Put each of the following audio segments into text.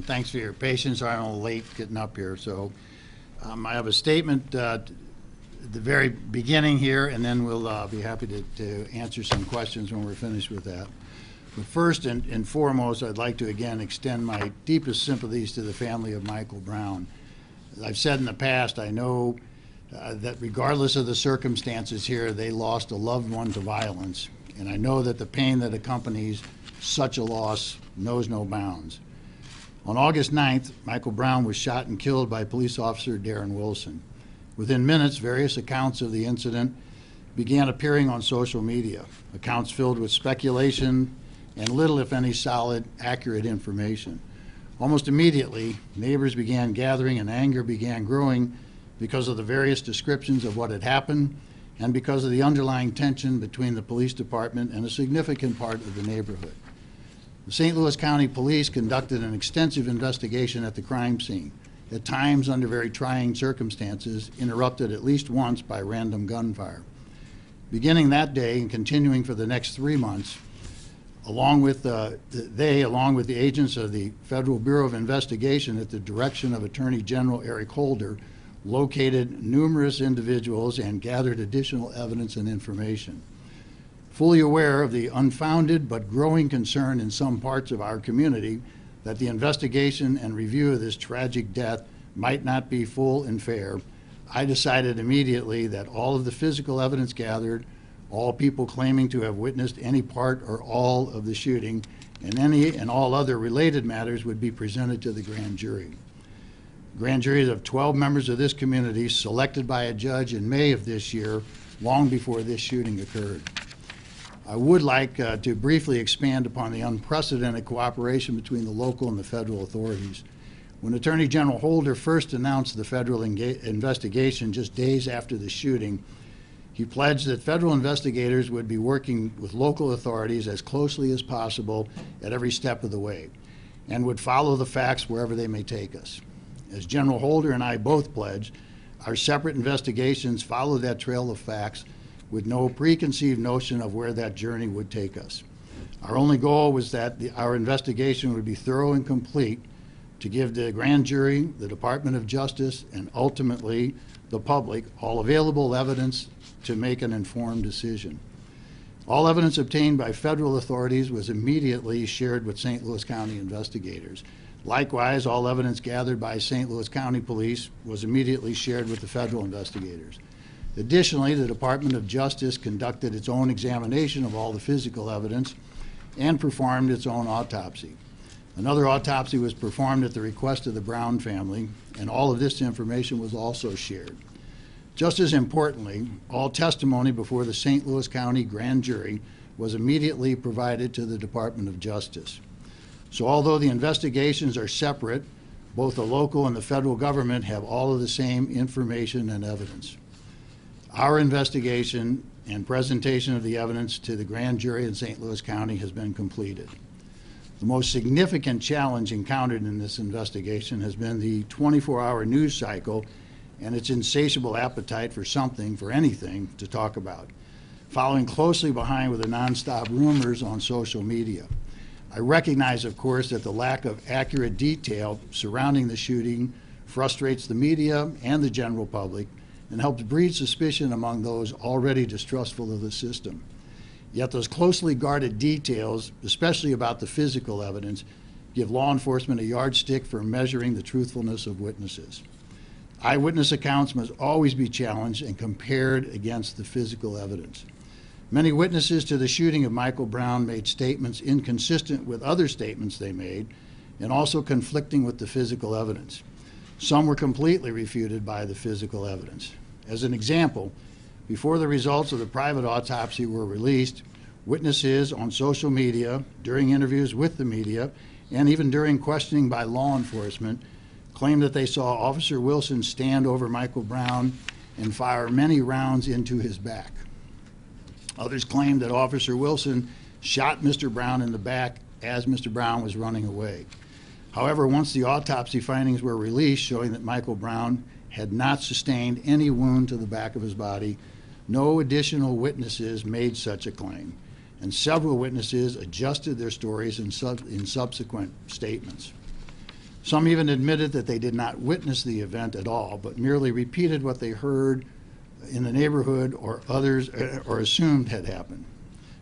thanks for your patience. I'm a little late getting up here. So I have a statement at the very beginning here, and then we'll be happy to answer some questions when we're finished with that. But first and foremost, I'd like to again extend my deepest sympathies to the family of Michael Brown. As I've said in the past, I know that regardless of the circumstances here, they lost a loved one to violence. And I know that the pain that accompanies such a loss knows no bounds. On August 9th, Michael Brown was shot and killed by police officer Darren Wilson. Within minutes, various accounts of the incident began appearing on social media, accounts filled with speculation and little, if any, solid, accurate information. Almost immediately, neighbors began gathering and anger began growing because of the various descriptions of what had happened and because of the underlying tension between the police department and a significant part of the neighborhood. The St. Louis County Police conducted an extensive investigation at the crime scene, at times under very trying circumstances, interrupted at least once by random gunfire. Beginning that day and continuing for the next 3 months, along with the agents of the Federal Bureau of Investigation at the direction of Attorney General Eric Holder, located numerous individuals and gathered additional evidence and information. Fully aware of the unfounded but growing concern in some parts of our community that the investigation and review of this tragic death might not be full and fair, I decided immediately that all of the physical evidence gathered, all people claiming to have witnessed any part or all of the shooting, and any and all other related matters would be presented to the grand jury. Grand juries of 12 members of this community selected by a judge in May of this year, long before this shooting occurred. I would like to briefly expand upon the unprecedented cooperation between the local and the federal authorities. When Attorney General Holder first announced the federal investigation just days after the shooting, he pledged that federal investigators would be working with local authorities as closely as possible at every step of the way and would follow the facts wherever they may take us. As General Holder and I both pledged, our separate investigations followed that trail of facts with no preconceived notion of where that journey would take us. Our only goal was that our investigation would be thorough and complete to give the grand jury, the Department of Justice, and ultimately the public all available evidence to make an informed decision. All evidence obtained by federal authorities was immediately shared with St. Louis County investigators. Likewise, all evidence gathered by St. Louis County Police was immediately shared with the federal investigators. Additionally, the Department of Justice conducted its own examination of all the physical evidence and performed its own autopsy. Another autopsy was performed at the request of the Brown family, and all of this information was also shared. Just as importantly, all testimony before the St. Louis County grand jury was immediately provided to the Department of Justice. So although the investigations are separate, both the local and the federal government have all of the same information and evidence. Our investigation and presentation of the evidence to the grand jury in St. Louis County has been completed. The most significant challenge encountered in this investigation has been the 24-hour news cycle and its insatiable appetite for anything to talk about, following closely behind with the nonstop rumors on social media. I recognize, of course, that the lack of accurate detail surrounding the shooting frustrates the media and the general public and helps breed suspicion among those already distrustful of the system. Yet those closely guarded details, especially about the physical evidence, give law enforcement a yardstick for measuring the truthfulness of witnesses. Eyewitness accounts must always be challenged and compared against the physical evidence. Many witnesses to the shooting of Michael Brown made statements inconsistent with other statements they made and also conflicting with the physical evidence. Some were completely refuted by the physical evidence. As an example, before the results of the private autopsy were released, witnesses on social media, during interviews with the media, and even during questioning by law enforcement, claimed that they saw Officer Wilson stand over Michael Brown and fire many rounds into his back. Others claimed that Officer Wilson shot Mr. Brown in the back as Mr. Brown was running away. However, once the autopsy findings were released showing that Michael Brown had not sustained any wound to the back of his body, no additional witnesses made such a claim, and several witnesses adjusted their stories in subsequent statements. Some even admitted that they did not witness the event at all, but merely repeated what they heard in the neighborhood or others or assumed had happened.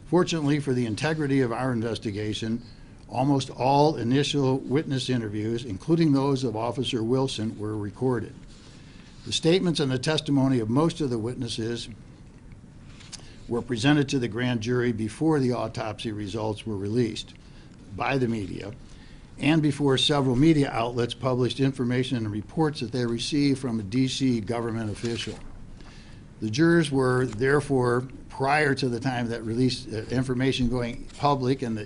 Fortunately for the integrity of our investigation, almost all initial witness interviews, including those of Officer Wilson, were recorded. The statements and the testimony of most of the witnesses were presented to the grand jury before the autopsy results were released by the media and before several media outlets published information and reports that they received from a D.C. government official. The jurors were therefore, prior to the time that released information going public and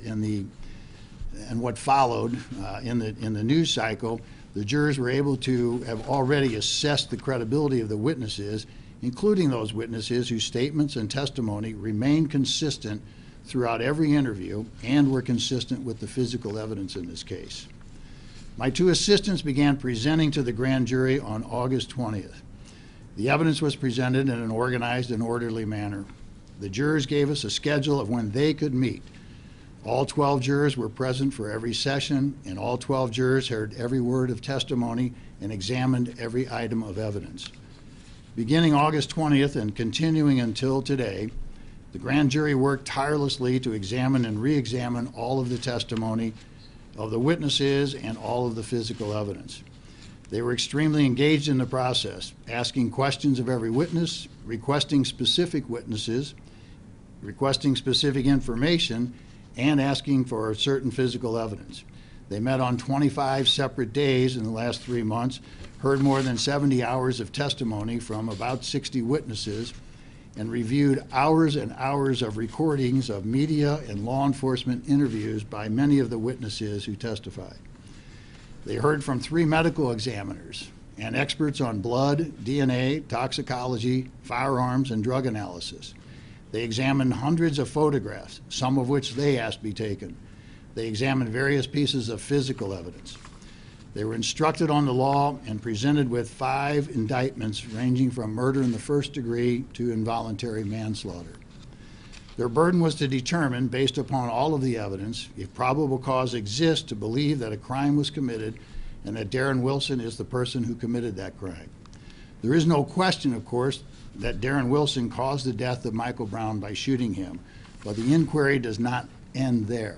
what followed in the news cycle, the jurors were able to have already assessed the credibility of the witnesses, including those witnesses whose statements and testimony remained consistent throughout every interview and were consistent with the physical evidence in this case. My two assistants began presenting to the grand jury on August 20th. The evidence was presented in an organized and orderly manner. The jurors gave us a schedule of when they could meet. All 12 jurors were present for every session, and all 12 jurors heard every word of testimony and examined every item of evidence. Beginning August 20th and continuing until today, the grand jury worked tirelessly to examine and re-examine all of the testimony of the witnesses and all of the physical evidence. They were extremely engaged in the process, asking questions of every witness, requesting specific witnesses, requesting specific information, and asking for certain physical evidence. They met on 25 separate days in the last 3 months, heard more than 70 hours of testimony from about 60 witnesses, and reviewed hours and hours of recordings of media and law enforcement interviews by many of the witnesses who testified. They heard from 3 medical examiners and experts on blood, DNA, toxicology, firearms, and drug analysis. They examined hundreds of photographs, some of which they asked be taken. They examined various pieces of physical evidence. They were instructed on the law and presented with 5 indictments ranging from murder in the first degree to involuntary manslaughter. Their burden was to determine, based upon all of the evidence, if probable cause exists to believe that a crime was committed and that Darren Wilson is the person who committed that crime. There is no question, of course, that Darren Wilson caused the death of Michael Brown by shooting him, but the inquiry does not end there.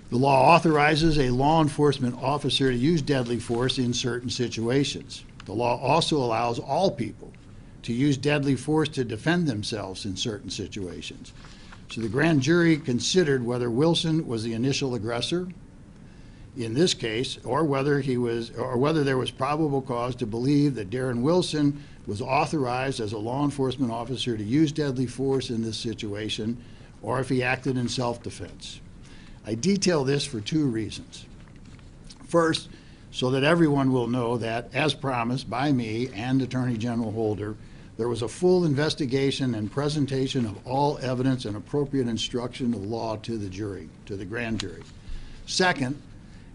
The law authorizes a law enforcement officer to use deadly force in certain situations. The law also allows all people to use deadly force to defend themselves in certain situations. So the grand jury considered whether Wilson was the initial aggressor in this case, or whether there was probable cause to believe that Darren Wilson was authorized as a law enforcement officer to use deadly force in this situation, or if he acted in self-defense. I detail this for 2 reasons. First, so that everyone will know that, as promised by me and Attorney General Holder, there was a full investigation and presentation of all evidence and appropriate instruction of law to the jury, to the grand jury. Second,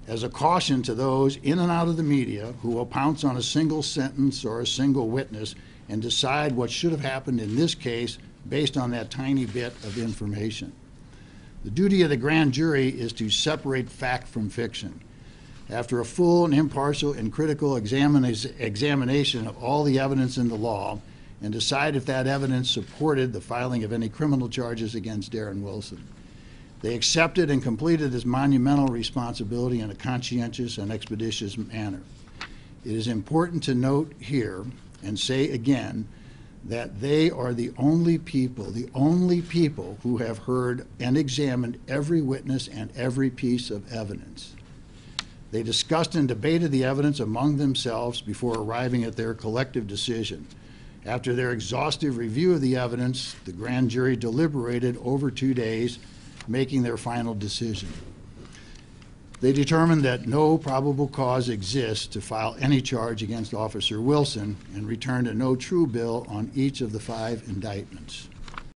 as a caution to those in and out of the media who will pounce on a single sentence or a single witness and decide what should have happened in this case based on that tiny bit of information. The duty of the grand jury is to separate fact from fiction. After a full and impartial and critical examination of all the evidence in the law, and decide if that evidence supported the filing of any criminal charges against Darren Wilson. They accepted and completed this monumental responsibility in a conscientious and expeditious manner. It is important to note here and say again that they are the only people who have heard and examined every witness and every piece of evidence. They discussed and debated the evidence among themselves before arriving at their collective decision. After their exhaustive review of the evidence, the grand jury deliberated over 2 days, making their final decision. They determined that no probable cause exists to file any charge against Officer Wilson and returned a no true bill on each of the 5 indictments.